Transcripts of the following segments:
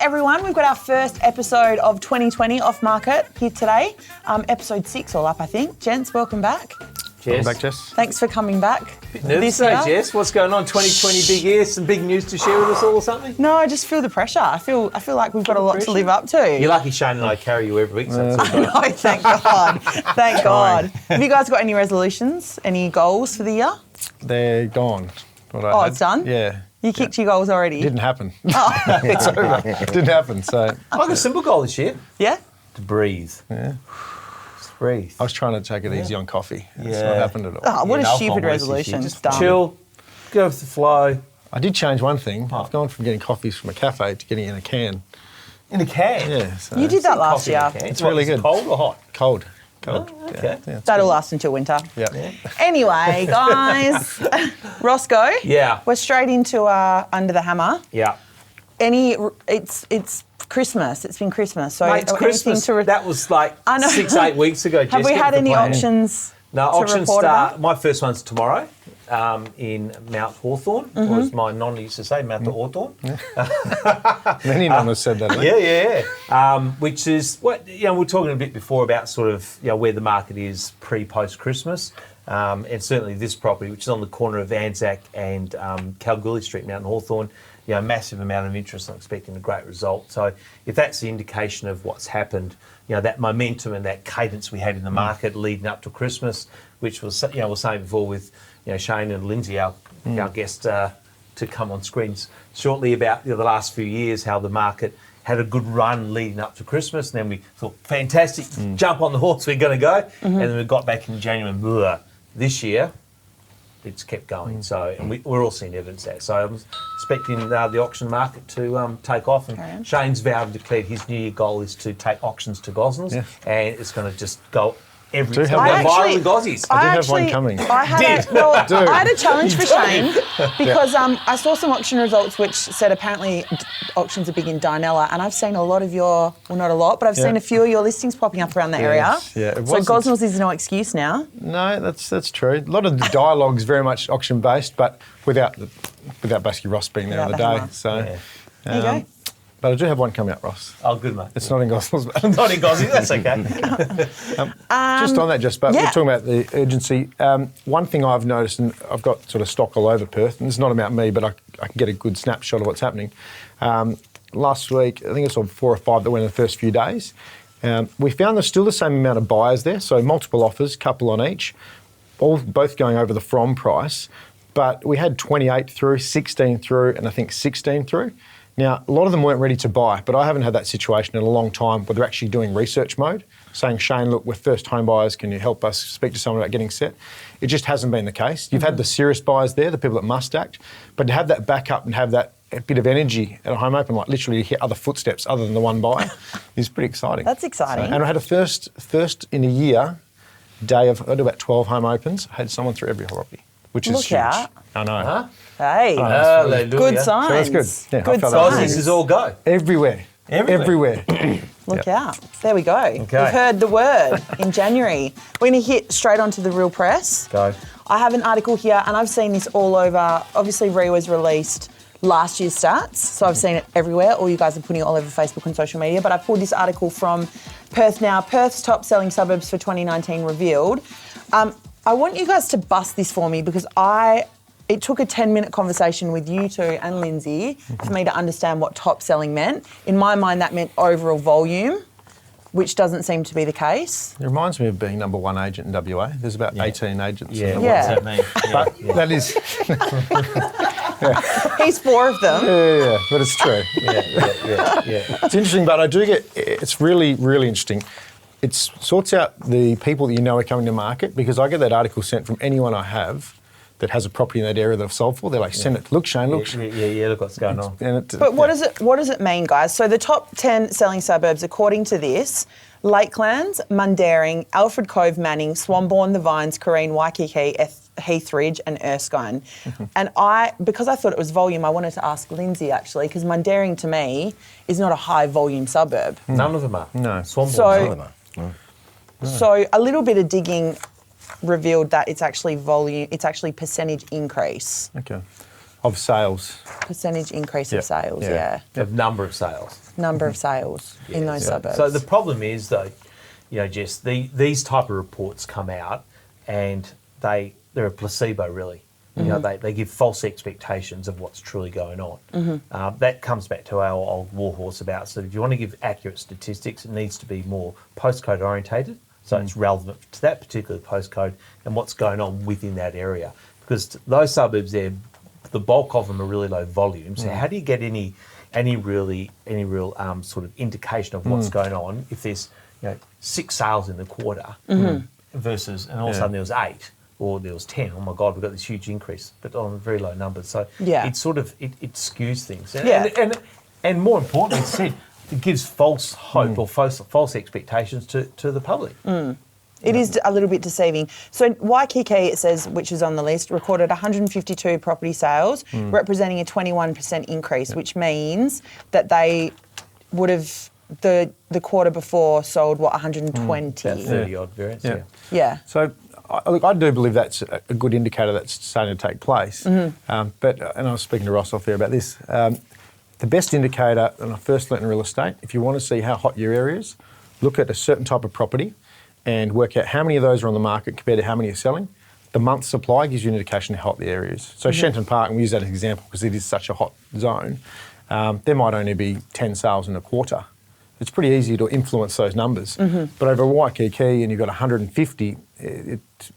everyone. We've got our first episode of 2020 Off Market here today. Episode 6 all up, I think. Gents, welcome back. Jess. Welcome back, Jess. Thanks for coming back. Bit nervous today, Jess. What's going on? 2020 big year, some big news to share with us all or something? No, I just feel the pressure. I feel like we've got a lot to live up to. You're lucky Shane and I carry you every week. So I know, thank God. Thank God. Have you guys got any resolutions, any goals for the year? They're gone. Oh, it's done? Yeah. You kicked your goals already? Didn't happen. Oh. It's over. Didn't happen, so... I got a simple goal this year. Yeah? To breathe. Yeah. Just breathe. I was trying to take it easy on coffee. That's not happened at all. Oh, what a no stupid alcohol resolution. Just Dumb. chill, go with the flow. I did change one thing. I've gone from getting coffees from a cafe to getting it in a can. In a can? Yeah. So You did that last year. It's really good. Cold or hot? Cold. Oh, okay. Yeah, That'll last until winter. yeah. Anyway, guys, Roscoe. Yeah. We're straight into Under the Hammer. Yeah. It's Christmas. It's been Christmas. So Mate, it's Christmas. That was like 6-8 weeks ago. Have we had any auctions? No, to auctions report start. about? My first one's tomorrow in Mount Hawthorn, or as my nonna used to say, Mount Hawthorn. Many numbers said that. Yeah. Which is what we were talking a bit before about sort of where the market is pre-post Christmas, and certainly this property, which is on the corner of Anzac and Kalgoorlie Street, Mount Hawthorn. Massive amount of interest. I'm expecting a great result. So if that's the indication of what's happened, that momentum and that cadence we had in the market leading up to Christmas, which was, we were saying before with, Shane and Lindsay, our guest, to come on screens shortly about the last few years, how the market had a good run leading up to Christmas. And then we thought, fantastic, jump on the horse, we're going to go. And then we got back in January and blah, this year, it's kept going. So, and we're all seeing evidence of that. So I'm expecting the auction market to take off. And Shane's vowed and declared his New Year goal is to take auctions to Gosnells, and it's going to just go every time. Viral with Aussies. I do have one coming. I had a challenge for Shane because I saw some auction results which said apparently auctions are big in Dianella, and I've seen a lot of your, well, not a lot, but I've seen a few of your listings popping up around the area. Yeah, so Gosnells is no excuse now. No, that's true. A lot of the dialogue's very much auction based, but without basically Ross being there on the day. So there you go. But I do have one coming up, Ross. Oh, good, mate. It's not in Gosnells. Not in Gosnells, that's okay. Just on that, we're talking about the urgency. One thing I've noticed, and I've got sort of stock all over Perth, and it's not about me, but I can get a good snapshot of what's happening. Last week, I think it's on 4 or 5 that went in the first few days. We found there's still the same amount of buyers there, so multiple offers, couple on each, both going over the from price. But we had 28 through, 16 through, and I think 16 through. Now, a lot of them weren't ready to buy, but I haven't had that situation in a long time where they're actually doing research mode, saying, Shane, look, we're first home buyers, can you help us speak to someone about getting set? It just hasn't been the case. You've had the serious buyers there, the people that must act, but to have that backup and have that bit of energy at a home open, like literally to hear other footsteps other than the one buyer, is pretty exciting. That's exciting. And I had a first in a year day of, I do about 12 home opens, I had someone through every property, which is huge. Out. I know. Huh? Hey, good signs. So that's good. Yeah, good So signs. this is all go. Everywhere. Look out. There we go. Okay. You've heard the word in January. We're going to hit straight onto the real press. Go. I have an article here, and I've seen this all over. Obviously, Rewa's released last year's stats, so I've seen it everywhere. All you guys are putting it all over Facebook and social media, but I pulled this article from Perth Now. Perth's top selling suburbs for 2019 revealed. I want you guys to bust this for me because it took a 10-minute conversation with you two and Lindsay for me to understand what top selling meant. In my mind, that meant overall volume, which doesn't seem to be the case. It reminds me of being number one agent in WA. There's about 18 agents. Yeah, what does that mean? But that is... He's 4 of them. Yeah, but it's true. Yeah. It's interesting, but I do get... It's really, really interesting. It sorts out the people that you know are coming to market because I get that article sent from anyone I have that has a property in that area that I've sold for. They're like, send it. Look, Shane, look. Yeah, look what's going on. But what does it mean, guys? So the top 10 selling suburbs, according to this, Lakelands, Mundaring, Alfred Cove, Manning, Swanbourne, The Vines, Careen, Waikiki, Heathridge and Erskine. And because I thought it was volume, I wanted to ask Lindsay actually, because Mundaring to me is not a high volume suburb. None of them are. No. Swanbourne, So- none of them are. No. So a little bit of digging revealed that it's actually volume, it's actually percentage increase. Okay. of sales. Percentage increase of sales, Of number of sales. Number of sales in those suburbs. So the problem is, though, Jess, these type of reports come out and they're a placebo, really. They give false expectations of what's truly going on. That comes back to our old warhorse about, so if you want to give accurate statistics, it needs to be more postcode orientated, so it's relevant to that particular postcode and what's going on within that area. Because those suburbs there, the bulk of them are really low volume. So how do you get any real sort of indication of what's going on if there's 6 sales in the quarter versus, and all of a sudden there was 8 or there was 10? Oh my God, we've got this huge increase, but on very low numbers. So it sort of it skews things. And more importantly, it gives false hope or false expectations to the public. It is a little bit deceiving. So Waikiki, it says, which is on the list, recorded 152 property sales, representing a 21% increase, which means that they would have, the quarter before, sold, 120? About 30 odd variants, Yeah. So I do believe that's a good indicator that's starting to take place. And I was speaking to Ross off there about this. The best indicator, and I first learnt in real estate, if you want to see how hot your area is, look at a certain type of property and work out how many of those are on the market compared to how many are selling. The month's supply gives you an indication of how hot the area is. So Shenton Park, and we use that as an example because it is such a hot zone, there might only be 10 sales in a quarter. It's pretty easy to influence those numbers. But over Waikiki and you've got 150,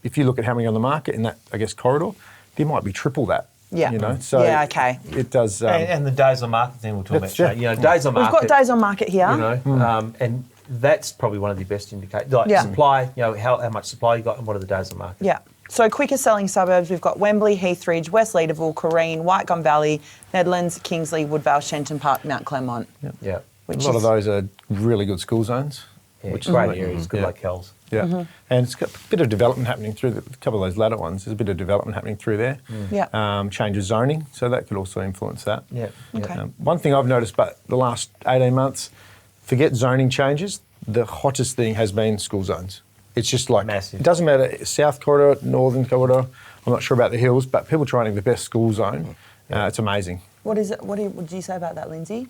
if you look at how many on the market in that, I guess, corridor, there might be triple that. Yeah. So okay. It does. And the days on market thing we'll talk about. Days on market. We've got days on market here. And that's probably one of the best indicators. Like supply, how much supply you got and what are the days on market. Yeah. So quicker selling suburbs, we've got Wembley, Heathridge, West Leederville, Corrine, White Gum Valley, Nedlands, Kingsley, Woodvale, Shenton Park, Mount Clermont. Yeah. A lot of those are really good school zones. Which great areas, good locales. Yeah. And it's got a bit of development happening through a couple of those latter ones. There's a bit of development happening through there. Change of zoning, so that could also influence that. Yeah. Okay. One thing I've noticed about the last 18 months, forget zoning changes, the hottest thing has been school zones. It's just like, massive. It doesn't matter, South Corridor, Northern Corridor, I'm not sure about the hills, but people trying the best school zone, it's amazing. What is it? What did you say about that, Lindsay?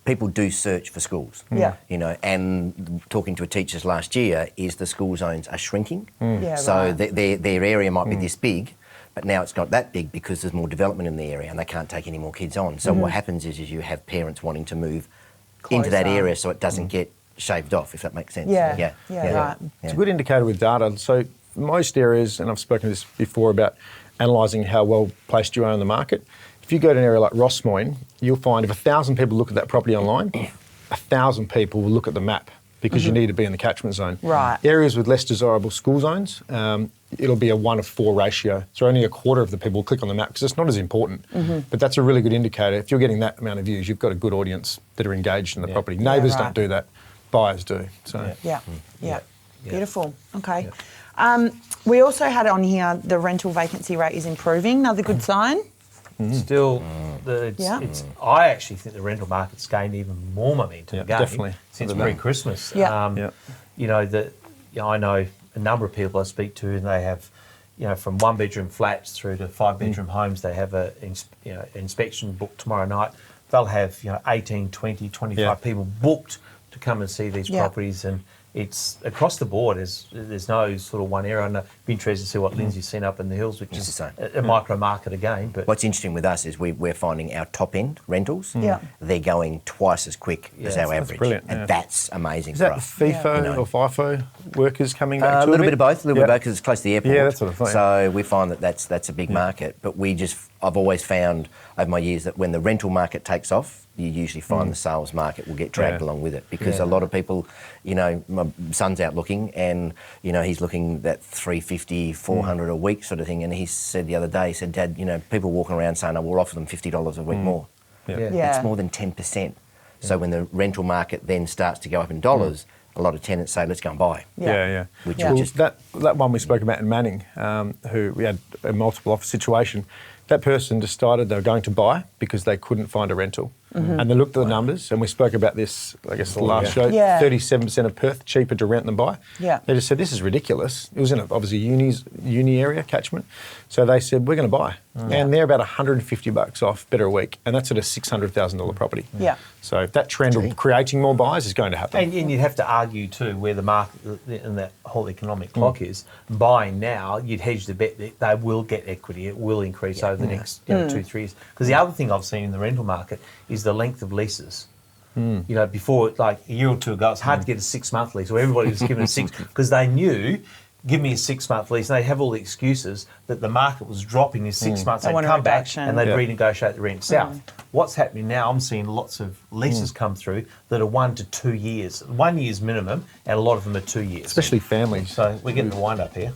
People do search for schools. And talking to teachers last year is the school zones are shrinking. Their area might be this big, but now it's not that big because there's more development in the area and they can't take any more kids on. So what happens is you have parents wanting to move into that area so it doesn't get shaved off, if that makes sense. Right. It's a good indicator with data. So most areas, and I've spoken to this before about analysing how well placed you are in the market. If you go to an area like Rossmoyne, you'll find if 1,000 people look at that property online, 1,000 people will look at the map because you need to be in the catchment zone. Right. Areas with less desirable school zones, it'll be a 1:4 ratio. So only a quarter of the people will click on the map because it's not as important. But that's a really good indicator. If you're getting that amount of views, you've got a good audience that are engaged in the property. Neighbours don't do that, buyers do. So Beautiful. Okay. We also had on here the rental vacancy rate is improving. Another good sign. Still, I actually think the rental market's gained even more momentum again definitely. Since pre-Christmas. Yeah. I know a number of people I speak to, and they have, from 1-bedroom flats through to 5-bedroom homes. They have a inspection booked tomorrow night. They'll have 18, 20, 25 people booked to come and see these properties, and it's across the board. There's no sort of one area. I'd be interested to see what Lindsay's seen up in the hills, which is a micro market again. But what's interesting with us is we're finding our top end rentals. They're going twice as quick as our average, brilliant, and that's amazing. is for that us. the FIFO or FIFO workers coming back? A little bit of both, because it's close to the airport. Yeah, that's what I thought. So we find that's a big market. But I've always found over my years that when the rental market takes off, you usually find the sales market will get dragged along with it, because a lot of people, my son's out looking and, he's looking at 350, 400 a week sort of thing. And he said the other day, he said, Dad, people walking around saying, we'll offer them $50 a week more. It's more than 10%. So when the rental market then starts to go up in dollars, a lot of tenants say, let's go and buy. Which that one we spoke about in Manning, who we had a multiple offer situation, that person decided they were going to buy because they couldn't find a rental. And they looked at the numbers, and we spoke about this, I guess, the last show. Yeah. 37% of Perth cheaper to rent than buy. Yeah. They just said, this is ridiculous. It was in obviously uni area catchment. So they said, we're going to buy. And they're about $150 off better a week, and that's at a $600,000 property. Yeah. So that trend of creating more buyers is going to happen. And you'd have to argue too where the market and that whole economic clock is. Buying now, you'd hedge the bet that they will get equity. It will increase over the next 2-3 years. Because the other thing I've seen in the rental market is the length of leases. You know, before, like a year or two ago, it's hard to get a 6-month lease, or everybody was given a 6 because they knew, give me a 6-month lease, and they have all the excuses that the market was dropping in 6 months. They'd come back and they'd renegotiate the rent south. What's happening now, I'm seeing lots of leases come through that are 1 to 2 years. 1 year's minimum, and a lot of them are 2 years. Especially families. So we're getting the wind up here.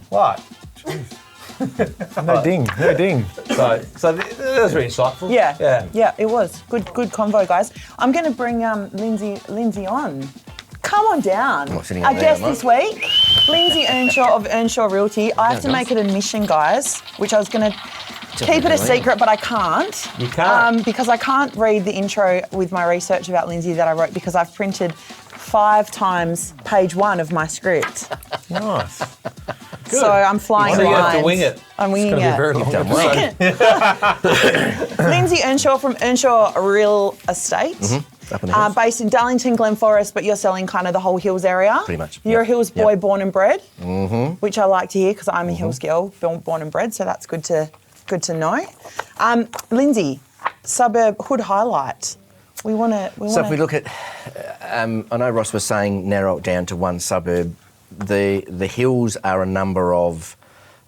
What? No ding. So that was really insightful. Yeah, it was. Good convo, guys. I'm going to bring Lindsay on. Come on down. Our guest this week, Lindsay Earnshaw of Earnshaw Realty. I have to make it a mission, guys, which I was going to keep it a secret, but I can't. You can't? Because I can't read the intro with my research about Lindsay that I wrote because I've printed 5 times page 1 of my script. Nice. Good. So I'm flying So you lines. have to wing it. I'm winging It's going to be a it. very long episode. Lindsay Earnshaw from Earnshaw Real Estate. Up in the hills. Based in Darlington, Glen Forest, but you're selling kind of the whole hills area. Pretty much. You're a hills boy, Yep. born and bred, which I like to hear because I'm a hills girl, born and bred. So that's good to know. Lindsay, suburb hood highlight. We want to. So if we look at, I know Ross was saying narrow it down to one suburb. The hills are a number of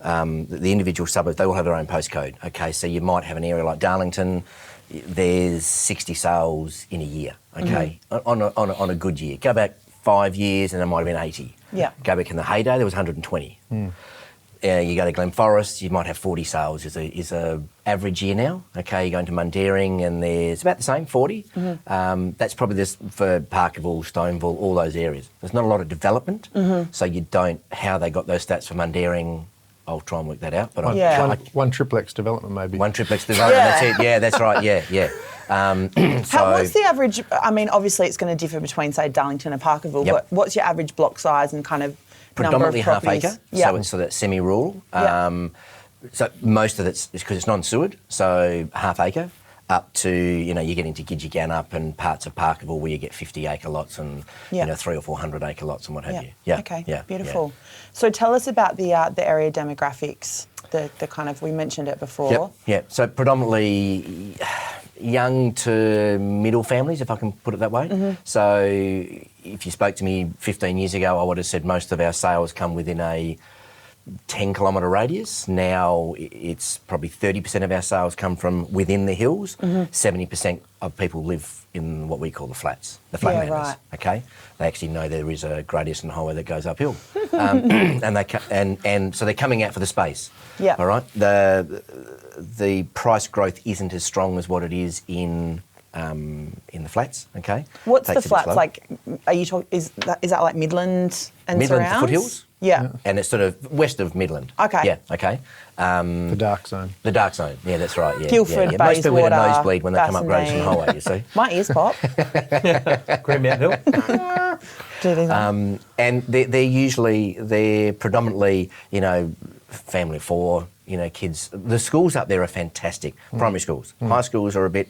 the individual suburbs. They all have their own postcode. Okay, so you might have an area like Darlington. There's 60 sales in a year. Okay, on a good year. Go back 5 years and there might have been 80. Yeah. Go back in the heyday, there was 120. You go to Glen Forest, you might have 40 sales is a average year now. Okay, you go into Mundaring and there's about the same, 40. That's probably this for Parkerville, Stoneville, all those areas. There's not a lot of development, so you don't, how they got those stats for Mundaring, I'll try and work that out. But One triplex development maybe. one triplex development, that's it. Yeah, that's right, yeah. What's the average? I mean, obviously it's going to differ between, say, Darlington and Parkerville, but what's your average block size and kind of predominantly number of half acre, properties? so that's semi-rural. Yeah. So most of it's because it's non-sewered, so half acre up to, you get into Gidgegan up and parts of Parkerville where you get 50-acre lots and 300 or 400-acre lots and what have you. Yeah. Okay. Yeah. Beautiful. So tell us about the area demographics. The kind of, we mentioned it before. Yeah. So predominantly young to middle families, if I can put it that way. So if you spoke to me 15 years ago, I would have said most of our sales come within a 10-kilometre radius. Now it's probably 30% of our sales come from within the hills. 70% of people live in what we call the flats, the flatlanders. Right. Okay, they actually know there is a Great Eastern Highway that goes uphill, and so they're coming out for the space. Yeah. All right. The price growth isn't as strong as what it is in the flats. Okay. What's the Takes a bit flats slower. like? Are you talking? Is that like Midland and Midland surrounds? foothills? Yeah. And it's sort of west of Midland. Okay. Yeah, okay. The dark zone. The dark zone, yeah, that's right. Yeah, Guildford, yeah. Most people get a Bayswater, nosebleed when they come up Great Eastern Bassendean. Highway, you see. My ears pop. Green Mountain Hill. Do they? And they're predominantly, family of 4, kids. The schools up there are fantastic, primary schools. High schools are a bit,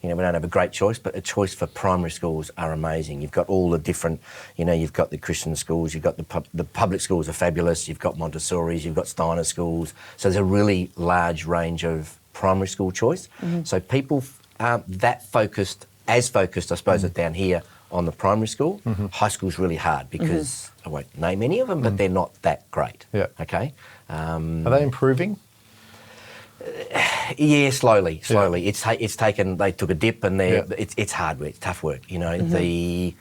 we don't have a great choice, but a choice for primary schools are amazing. You've got all the different, you've got the Christian schools, you've got the public schools are fabulous, you've got Montessori's, you've got Steiner schools. So there's a really large range of primary school choice. So people aren't that focused, I suppose, as down here on the primary school. High school's really hard because I won't name any of them, but they're not that great. Yeah. Okay. Are they improving? Yeah, slowly. It's taken. They took a dip, and it's hard work, it's tough work. I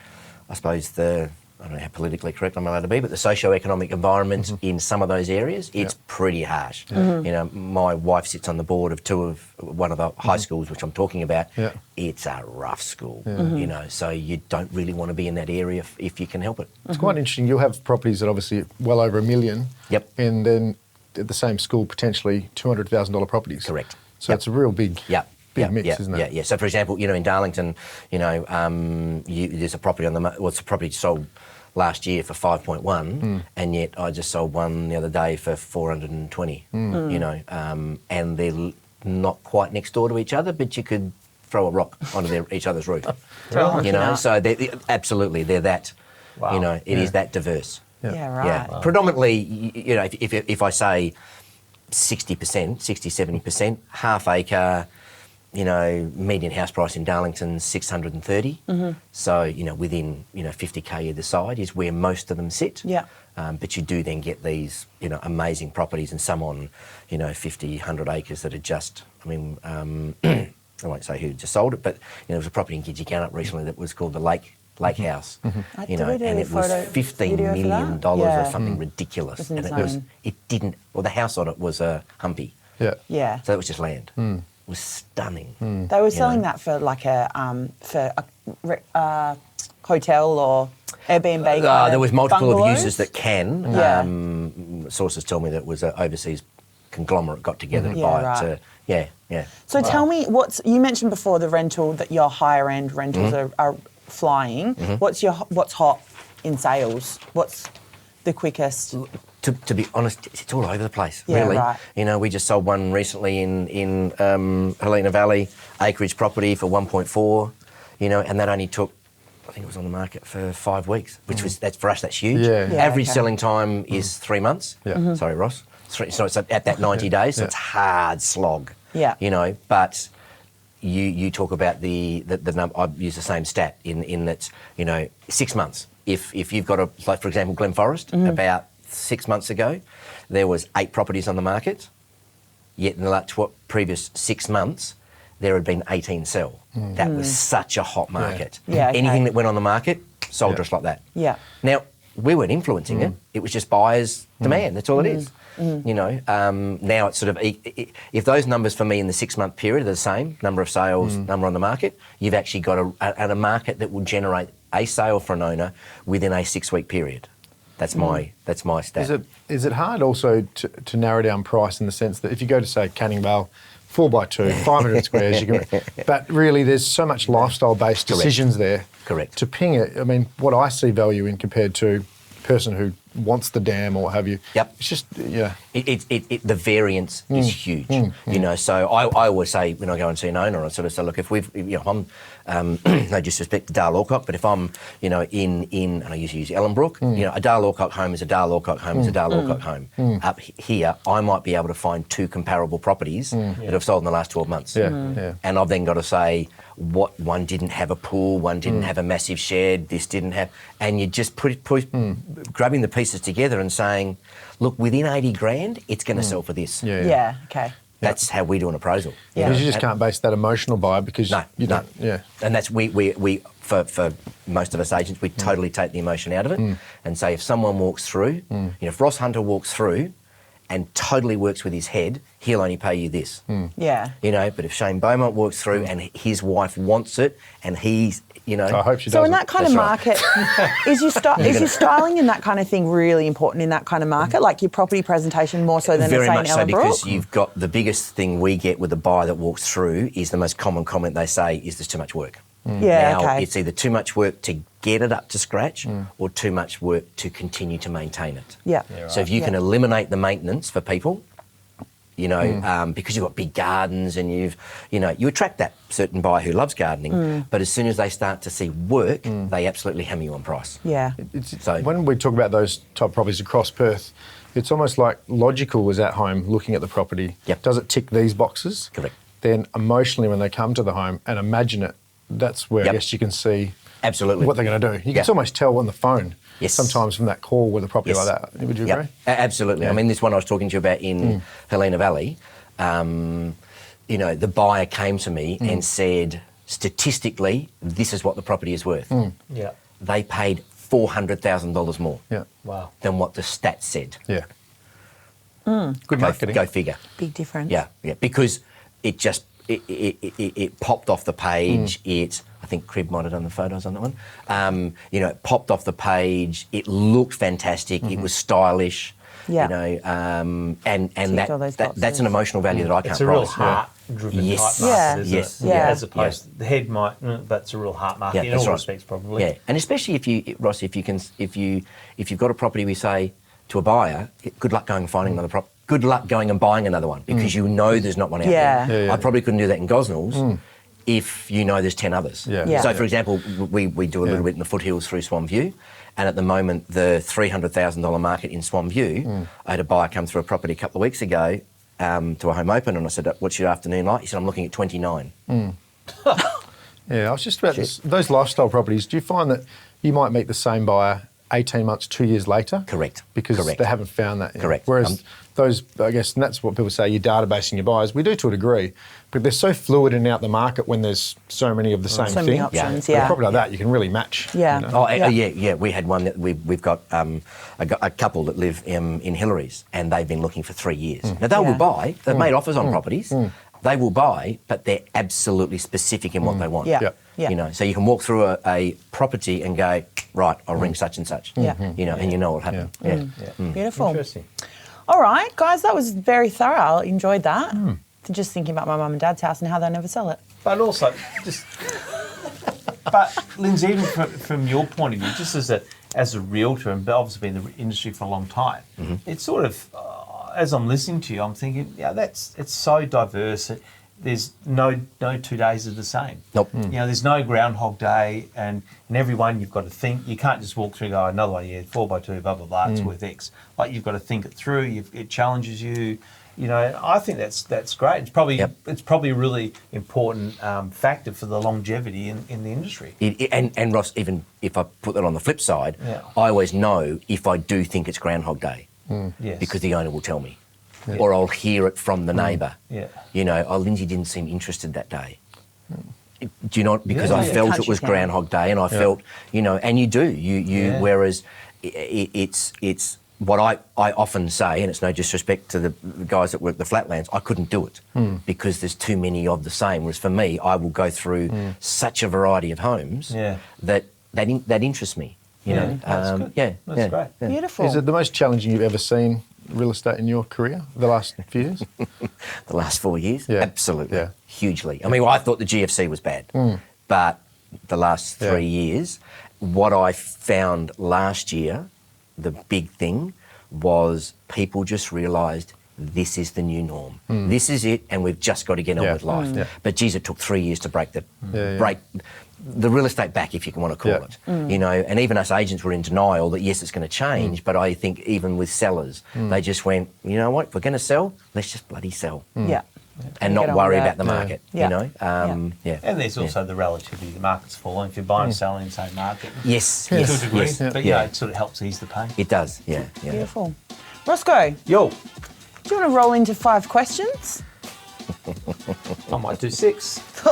suppose I don't know how politically correct I'm allowed to be, but the socio-economic environment in some of those areas, it's pretty harsh. My wife sits on the board of one of the high schools, which I'm talking about. Yeah. It's a rough school, so you don't really want to be in that area if you can help it. It's quite interesting. You'll have properties that obviously well over $1 million. Yep. And then at the same school, potentially $200,000 properties. Correct. So it's a real big big mix, isn't it? Yeah. So, for example, in Darlington, there's a property on the it's a property sold last year for 5.1, and yet I just sold one the other day for 420. And they're not quite next door to each other, but you could throw a rock onto each other's roof. So absolutely they're that. Wow. It is that diverse. Yeah, right. Yeah. Wow. Predominantly, if I say 60%, 60-70%, half acre. Median house price in Darlington 630. So within 50k either side is where most of them sit. Yeah. But you do then get these amazing properties, and some on 50, 100 acres that are just. I won't say who just sold it, but there was a property in Gidgee recently that was called the Lake House. And it was $15 million or something ridiculous. And the house on it was a humpy. Yeah. Yeah. So it was just land. It was stunning. They were selling that for like a hotel or Airbnb. There was multiple of bungalows. users that can. Yeah. Sources tell me that it was an overseas conglomerate got together to buy it. Yeah. So tell me, you mentioned before the rental that your higher end rentals are flying. What's hot in sales? What's the quickest? To be honest, it's all over the place, Yeah, really. right. We just sold one recently in Helena Valley, acreage property for 1.4, and that only took, I think it was on the market for 5 weeks, which was, for us, that's huge. Yeah. Average selling time is 3 months. Yeah. Sorry, Ross. So it's at that 90 days, so it's hard slog. Yeah. But you talk about the number. I use the same stat in that 6 months. If you've got like for example Glen Forest, about 6 months ago, there was 8 properties on the market. Yet in the previous 6 months, there had been 18 sell. That was such a hot market. Yeah, okay. Anything that went on the market sold just like that. Yeah. Now we weren't influencing it. It was just buyers' demand. That's all it is. Now it's sort of, if those numbers for me in the 6 month period are the same, number of sales, number on the market, you've actually got a market that will generate a sale for an owner within a 6 week period. That's my stat. Is it hard also to narrow down price in the sense that if you go to say Canning Vale, 4x2, 500 squares, but really there's so much lifestyle-based decisions there. Correct. To ping it, what I see value in compared to a person who wants the dam or what have you. Yep. It's just, the variance is huge. So I always say when I go and see an owner, I sort of say, look, if I'm, no disrespect to Darl Alcock, but if I'm, in, and I usually use Ellenbrook, a Darl Alcock home is a Darl Alcock home is a Darl Alcock home. Up here, I might be able to find 2 comparable properties that have sold in the last 12 months. Yeah. And I've then got to say, what one didn't have a pool, one didn't have a massive shed, this didn't have, and you just grabbing the pieces together and saying, look, within 80 grand, it's going to sell for this. Yeah. Okay. That's how we do an appraisal. Yeah. Because you just can't base that emotional buy because you don't. Yeah. And that's we for most of us agents, we totally take the emotion out of it and say if someone walks through, if Ross Hunter walks through and totally works with his head, he'll only pay you this. Yeah. But if Shane Beaumont walks through and his wife wants it and he's, I hope she does. So in that kind of market, is your styling and that kind of thing really important in that kind of market? Like your property presentation more so than very say much in so, Ellenbrook? because you've got the biggest thing we get with the buyer that walks through is the most common comment they say is there's too much work. Yeah, now, okay. It's either too much work to get it up to scratch or too much work to continue to maintain it. Yeah. So if you can eliminate the maintenance for people, because you've got big gardens and you attract that certain buyer who loves gardening, but as soon as they start to see work, they absolutely hammer you on price. Yeah. So when we talk about those type properties across Perth, it's almost like logical is at home looking at the property. Yep. Does it tick these boxes? Correct. Then emotionally when they come to the home and imagine it, that's where I guess you can see absolutely what they're going to do. You can almost tell on the phone sometimes from that call with a property like that. Would you agree? Absolutely. Yeah. I mean, this one I was talking to you about in Helena Valley, the buyer came to me and said, statistically, this is what the property is worth. Yeah. They paid $400,000 more than what the stats said. Yeah. Good marketing. Go figure. Big difference. Yeah, because it just it popped off the page. I think Crib might have done the photos on that one. It popped off the page. It looked fantastic. It was stylish. Yeah. And that's an emotional value that I can't It's a real price. driven Yes. type market, isn't Yes. it? Yeah. As opposed to the head might, but it's a real heart market in all respects, probably. Yeah, and especially if you, Ross, if you've got a property, we say to a buyer, good luck going and finding another property. Good luck going and buying another one because you know there's not one out there. I probably couldn't do that in Gosnells if you know there's 10 others. So, for example, we do a little bit in the foothills through Swan View, and at the moment, the $300,000 market in Swan View, I had a buyer come through a property a couple of weeks ago to a home open, and I said, what's your afternoon like? He said, I'm looking at 29. Yeah, I was just about this, those lifestyle properties, do you find that you might meet the same buyer 18 months, 2 years later? Correct. Because they haven't found that yet. Correct. Whereas those, I guess, and that's what people say, you're databasing your buyers. We do to a degree, but they're so fluid in and out the market when there's so many of the same So thing. many options, But a property like that, you can really match. Yeah. You know? Yeah. We had one that we've got a couple that live in Hillary's, and they've been looking for 3 years. Now they will buy. They've made offers on properties. They will buy, but they're absolutely specific in what they want. Yeah. You know, so you can walk through a property and go, right, I'll ring such and such. You know, and you know what happened. Beautiful. Interesting. All right, guys, that was very thorough. I enjoyed that. Just thinking about my mum and dad's house and how they never sell it. But also, but Lindsay, even from your point of view, just as a realtor and obviously been in the industry for a long time, it's sort of, as I'm listening to you, I'm thinking, it's so diverse. There's no 2 days are the same. Nope. You know, there's no Groundhog Day, and in every one you've got to think. You can't just walk through and go, another one, 4x2, blah, blah, blah, it's worth X. Like, you've got to think it through, it challenges you. You know, I think that's great. It's probably a really important factor for the longevity in the industry. And Ross, even if I put that on the flip side, I always know if I do think it's Groundhog Day, because the owner will tell me. Or I'll hear it from the neighbour. You know, Lindsay didn't seem interested that day. Do you know? Because I felt it was Groundhog Day, and I felt, you know, and you do. Whereas it's what I often say, and it's no disrespect to the guys that work the flatlands, I couldn't do it because there's too many of the same. Whereas for me, I will go through such a variety of homes that interests me. You know, that's good. That's great. Yeah. Beautiful. Is it the most challenging you've ever seen real estate in your career, the last few years? The last 4 years? Yeah. Absolutely. Yeah. Hugely. I mean, I thought the GFC was bad, but the last 3 years, what I found last year, the big thing was people just realised this is the new norm. This is it, and we've just got to get on with life. But geez, it took 3 years to break the real estate back, if you can want to call it. You know, and even us agents were in denial that yes, it's going to change. But I think even with sellers, they just went, you know what, if we're going to sell, let's just bloody sell. And not worry about the market. You know, And there's also the relativity. The market's falling. If you're buying and selling in the same market, yes, to a degree. But yeah, it sort of helps ease the pain. It does. Yeah. Beautiful. Roscoe, Yo, do you want to roll into 5 questions? I might do 6.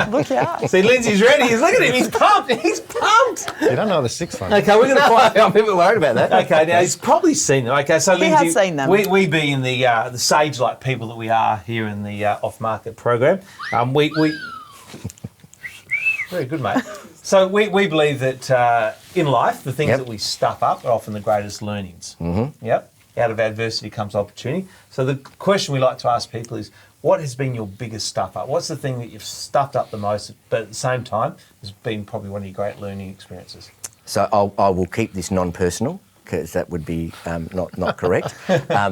Look out. See, Lindsay's ready. Look at him. He's pumped. He's pumped. You don't know the 6th one. Okay, we're going to find. I'm a bit worried about that. Okay, now he's probably seen them. Okay, so He Lindsay, has seen them. We being the sage-like people that we are here in the off-market program, we very good, mate. So we believe that in life, the things that we stuff up are often the greatest learnings. Yep. Out of adversity comes opportunity. So the question we like to ask people is, what has been your biggest stuff up? What's the thing that you've stuffed up the most, but at the same time has been probably one of your great learning experiences? So I will keep this non-personal because that would be not correct.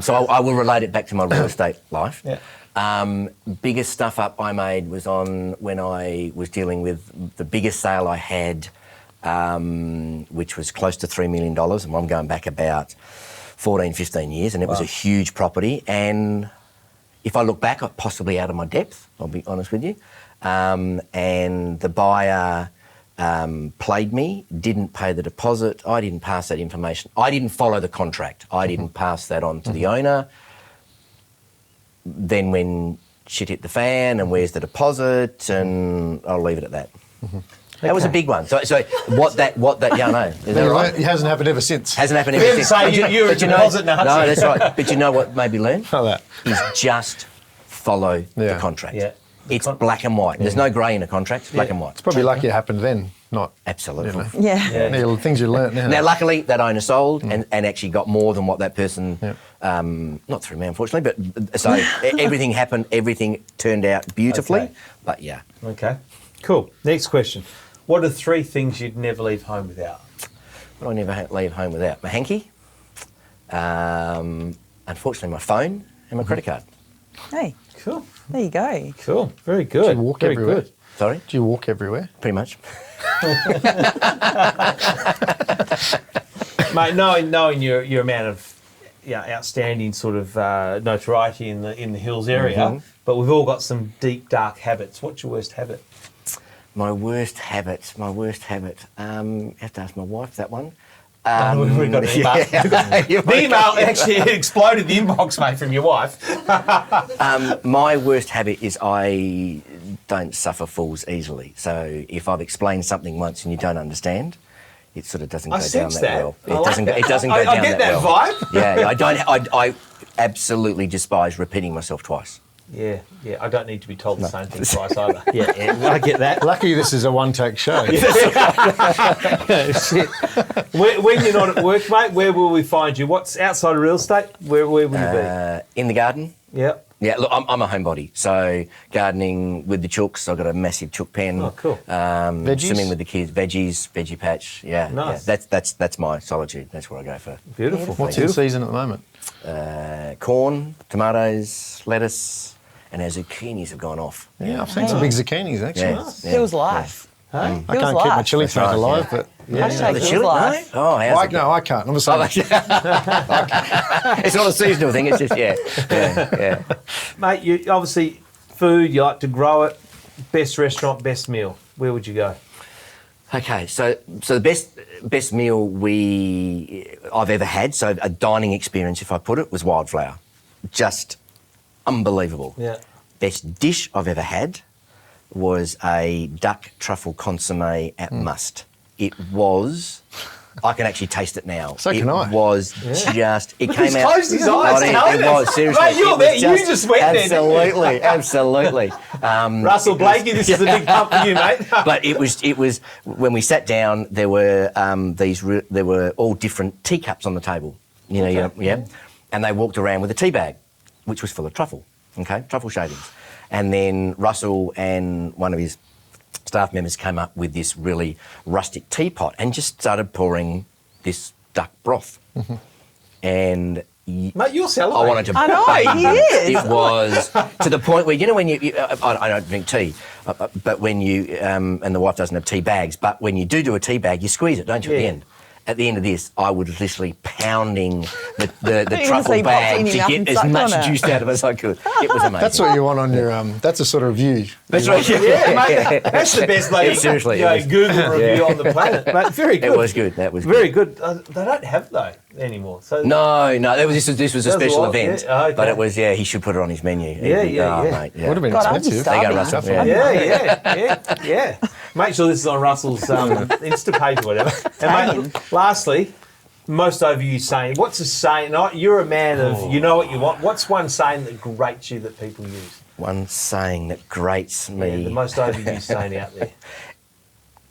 So I will relate it back to my real estate life. Biggest stuff up I made was on when I was dealing with the biggest sale I had, which was close to $3 million, and I'm going back about 14, 15 years, and it was a huge property. And if I look back, I'm possibly out of my depth, I'll be honest with you. And the buyer played me, didn't pay the deposit. I didn't pass that information. I didn't follow the contract. I didn't pass that on to the owner. Then when shit hit the fan, and where's the deposit, and I'll leave it at that. That was a big one. So what that is that right? It hasn't happened ever since. Hasn't happened ever since. Say you're a deposit Nazi. No, that's right. But you know what made me learn? Not that. Is just follow the contract. It's black and white. There's no grey in a contract. It's black and white. It's probably lucky it happened then. not Absolutely. Yeah. the things you learnt now. Now, luckily, that owner sold and actually got more than what that person, not through me, unfortunately, but so everything happened, everything turned out beautifully. Okay. But yeah. Okay, cool. Next question. What are 3 things you'd never leave home without? What do I never leave home without? My hanky, unfortunately, my phone and my credit card. Hey, Cool. there you go. Cool. Very good. Do you walk Very everywhere? good. Sorry? Do you walk everywhere? Pretty much. Mate, knowing your amount of outstanding sort of notoriety in the Hills area, but we've all got some deep, dark habits. What's your worst habit? My worst habit. I have to ask my wife that one. We've already got an email. The email actually exploded the inbox, mate, from your wife. My worst habit is I don't suffer fools easily. So if I've explained something once and you don't understand, it sort of doesn't go down that well. It doesn't go down that well. I get that vibe. Yeah, I absolutely despise repeating myself twice. Yeah, I don't need to be told the same thing twice either. Yeah, I get that. Lucky this is a one-take show. Shit. When you're not at work, mate, where will we find you? What's outside of real estate? Where will you be? In the garden. Yep. Yeah, look, I'm a homebody, so gardening with the chooks. I've got a massive chook pen. Oh, cool. Veggies? Swimming with the kids, veggie patch. Yeah, Nice. Yeah, that's my solitude. That's where I go for. Beautiful. What's in season at the moment? Corn, tomatoes, lettuce, and our zucchinis have gone off. Yeah, I've seen some big zucchinis actually. Yeah. Feels life. I can't keep my chili plant alive, but Hashtag The feels chili, life. no? Oh, how's it? I can't. I'm a Oh, it's not a seasonal thing. It's just yeah. Mate, you obviously food. You like to grow it. Best restaurant, best meal. Where would you go? Okay, so the best meal I've ever had, so a dining experience, if I put it, was Wildflower. Just unbelievable. Yeah. Best dish I've ever had was a duck truffle consommé at Must. It was. I can actually taste it now. So can I. It was just. It Look, came he's out. closed his eyes. It was seriously. Mate, you're it was there. You just went there, didn't you? Absolutely. Russell Blakey, this is a big pump for you, mate. But it was when we sat down. There were there were all different teacups on the table. And they walked around with a tea bag, which was full of truffle. Okay, truffle shavings, and then Russell and one of his staff members came up with this really rustic teapot and just started pouring this duck broth. And Mate, you're celebrating. I wanted to. I know, he is. It was to the point where when I don't drink tea, but when you and the wife doesn't have tea bags, but when you do a tea bag, you squeeze it, don't you? At the end. At the end of this, I was literally pounding the truffle bag to get as much juice out of it as I could. It was amazing. that's what you want on your. That's a sort of review. That's right. Yeah, mate. That's the best Seriously, Google review on the planet. Mate, very good. It was good. That was very good. They don't have though anymore. So No, this was a special event. Yeah. Oh, okay. But it was he should put it on his menu. Yeah. Mate, Would have been God, I'm expensive. starving. There you go, Russell. Yeah. Make sure this is on Russell's Insta page or whatever. And mate, lastly, most overused saying. What's a saying? You're a man of you know what you want. What's one saying that grates you that people use? One saying that grates me. Yeah, the most overused saying out there.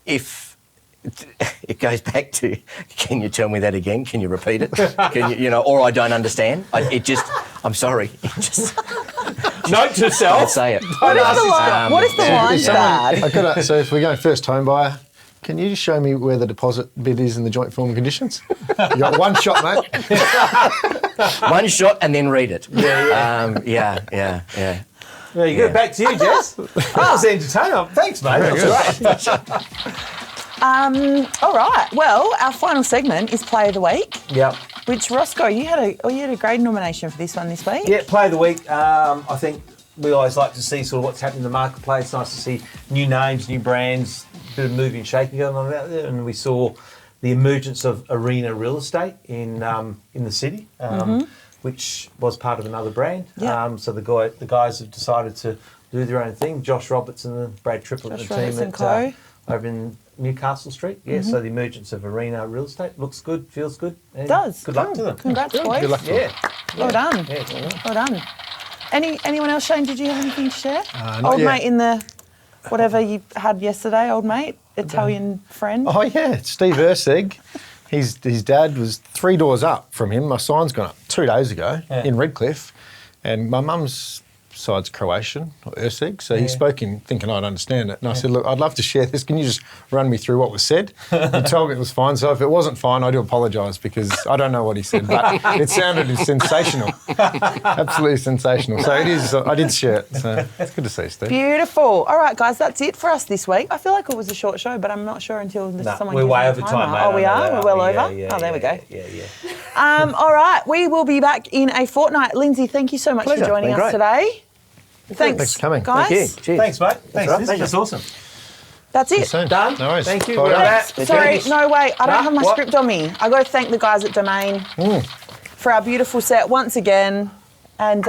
If it goes back to, can you tell me that again? Can you repeat it? Can you, or I don't understand. I'm sorry. Note to self. Let's say it. What is the line, Dad? So if we're going first home buyer, can you just show me where the deposit bid is in the joint form and conditions? You got one shot, mate. One shot and then read it. Yeah. There you go. Back to you, Jess. That was entertaining. Thanks, mate. That was great. All right. Well, our final segment is Play of the Week. Yep. Which, Roscoe, you had a great nomination for this one this week. Yeah, Play of the Week. I think we always like to see sort of what's happening in the marketplace. Nice to see new names, new brands, a bit of moving and shaking going on out there. And we saw the emergence of Arena Real Estate in the city, which was part of another brand. Yeah. So the guys have decided to do their own thing. Josh Robertson and Brad Triplett and the team over in Newcastle Street. Yeah, so the emergence of Arena Real Estate looks good, feels good. And Does. Good luck to them. Congrats, boys. Good luck to them. Well done. Yeah. Well done. Anyone else, Shane, did you have anything to share? Not Old yet. mate in the whatever you had yesterday, old mate, Italian friend. Oh, yeah, Steve Erseg. His dad was 3 doors up from him. My sign's gone up 2 days ago in Redcliffe. And my mum's side's Croatian, or Erseg, so he spoke in thinking I'd understand it. And I said, look, I'd love to share this. Can you just run me through what was said? He told me it was fine. So if it wasn't fine, I do apologise because I don't know what he said. But it sounded sensational. Absolutely sensational. So it is, I did share it. So it's good to see you, Steve. Beautiful. All right, guys, that's it for us this week. I feel like it was a short show, but I'm not sure until someone we're gives way me a over timer. time, mate. Oh, we are? We're well over? There we go. Yeah. All right, we will be back in a fortnight. Lindsay, thank you so much Pleasure. for joining Been us great. today. Thanks for coming. guys. Thank you. Cheers. Thanks, mate. Thanks. right. That's awesome. That's See you it. soon. Done. No worries. Thank you. Bye, We're guys. back. Sorry, no, wait. I don't Nah, have my what? script on me. I got to thank the guys at Domain for our beautiful set once again. And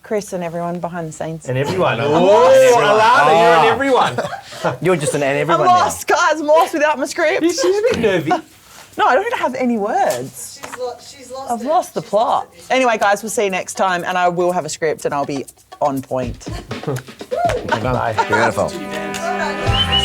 Chris and everyone behind the scenes. And everyone. lost. Alana, you're in everyone. You're just an and I'm everyone lost, guys. I'm lost without my script. She's a bit nervy. No, I don't have any words. She's lost I've it. lost the plot. Anyway, guys, we'll see you next time, and I will have a script, and I'll be on point. Well done. now. Beautiful. All right.